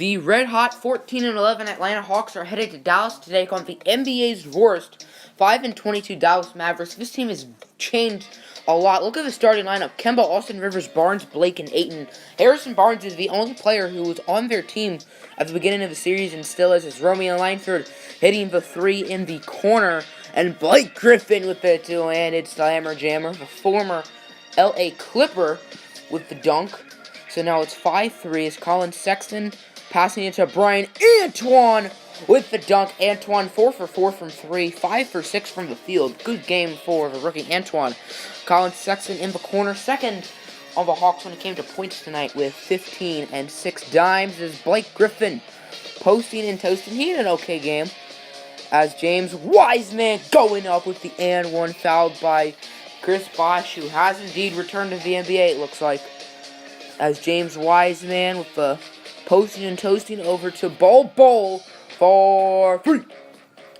The red-hot 14-11 Atlanta Hawks are headed to Dallas to take on the NBA's worst 5-22 Dallas Mavericks. This team has changed a lot. Look at the starting lineup. Kemba, Austin Rivers, Barnes, Blake, and Ayton. Harrison Barnes is the only player who was on their team at the beginning of the series and still is. It's Romeo Langford hitting the three in the corner. And Blake Griffin with the two-handed slammer jammer, the former LA Clipper with the dunk. So now it's 5-3 as Colin Sexton passing it to Brian Antoine with the dunk. Antoine 4 for 4 from 3, 5 for 6 from the field. Good game for the rookie Antoine. Colin Sexton in the corner, second on the Hawks when it came to points tonight with 15 and 6 dimes. As Blake Griffin posting and toasting. He had an okay game. As James Wiseman going up with the and one, fouled by Chris Bosh, who has indeed returned to the NBA, it looks like. As James Wiseman with the posting and toasting over to Bol for 3.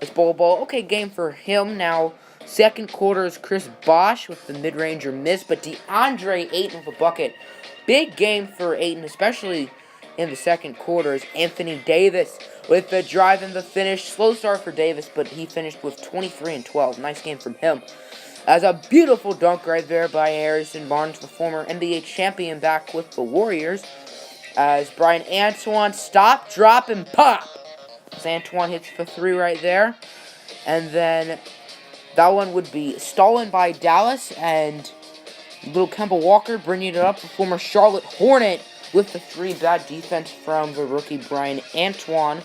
It's Bol. Okay, game for him. Now, second quarter is Chris Bosh with the mid-ranger miss, but DeAndre Ayton with a bucket. Big game for Ayton, especially in the second quarter, is Anthony Davis with the drive and the finish. Slow start for Davis, but he finished with 23 and 12. Nice game from him. As a beautiful dunk right there by Harrison Barnes, the former NBA champion, back with the Warriors. As Brian Antoine stop, drop, and pop. As Antoine hits the 3 right there. And then that one would be stolen by Dallas. And little Kemba Walker bringing it up, the former Charlotte Hornet, with the 3. Bad defense from the rookie Brian Antoine.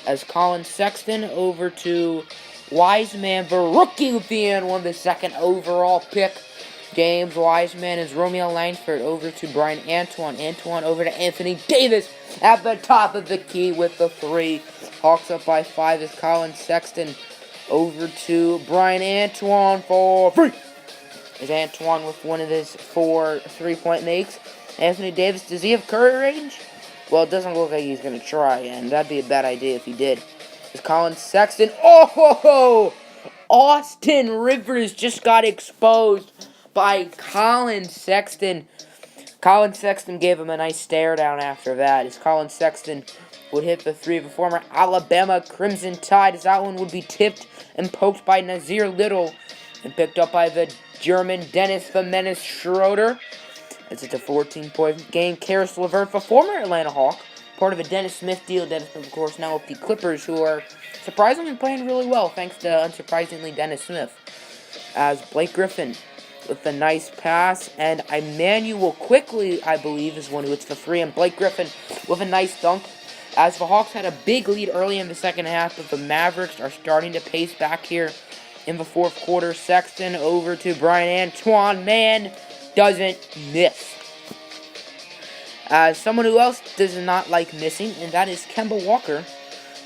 As Colin Sexton over to Wiseman, the rookie with the and one, the second overall pick. James Wiseman as Romeo Langford over to Brian Antoine. Antoine over to Anthony Davis at the top of the key with the 3. Hawks up by 5 as Colin Sexton over to Brian Antoine for 3. As Antoine with one of his 4 3-point makes. Anthony Davis, does he have curry range? Well, it doesn't look like he's going to try, and that'd be a bad idea if he did. As Colin Sexton, Austin Rivers just got exposed by Colin Sexton. Colin Sexton gave him a nice stare down after that, as Colin Sexton would hit the 3 of the former Alabama Crimson Tide, as that one would be tipped and poked by Nazir Little and picked up by the German Dennis the Menace Schroeder. As it's a 14-point game. Karis LeVert, the former Atlanta Hawk, part of a Dennis Smith deal. Dennis Smith, of course, now with the Clippers, who are surprisingly playing really well, thanks to, unsurprisingly, Dennis Smith. As Blake Griffin with the nice pass, and Emmanuel Quickly, I believe, is one who hits the 3, and Blake Griffin with a nice dunk. As the Hawks had a big lead early in the second half, but the Mavericks are starting to pace back here in the fourth quarter. Sexton over to Brian Antoine, man, doesn't miss. Someone who else does not like missing, and that is Kemba Walker.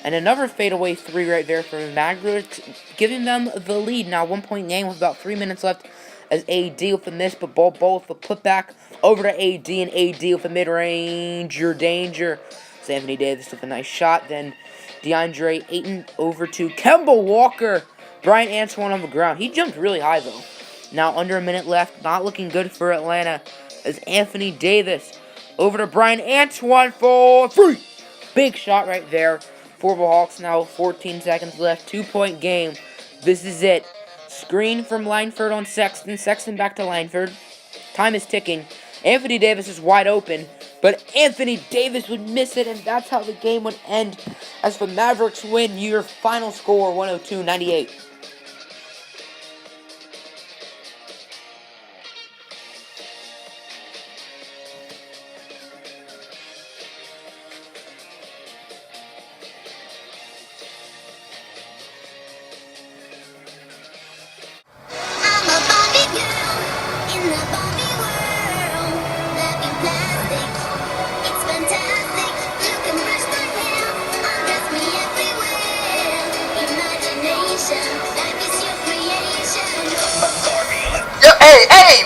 And another fadeaway 3 right there for the Mavericks, giving them the lead. Now 1-point game with about 3 minutes left as AD with the miss, but Bol with the putback over to AD, and AD with the mid-ranger danger. It's Anthony Davis with a nice shot. Then DeAndre Ayton over to Kemba Walker. Brian Antoine on the ground. He jumped really high, though. Now under a minute left, not looking good for Atlanta, as Anthony Davis over to Brian Antoine for 3. Big shot right there for the Hawks. Now 14 seconds left, 2-point game. This is it. Screen from Langford on Sexton. Sexton back to Langford. Time is ticking. Anthony Davis is wide open, but Anthony Davis would miss it, and that's how the game would end as the Mavericks win. Your final score, 102-98. Hey, man.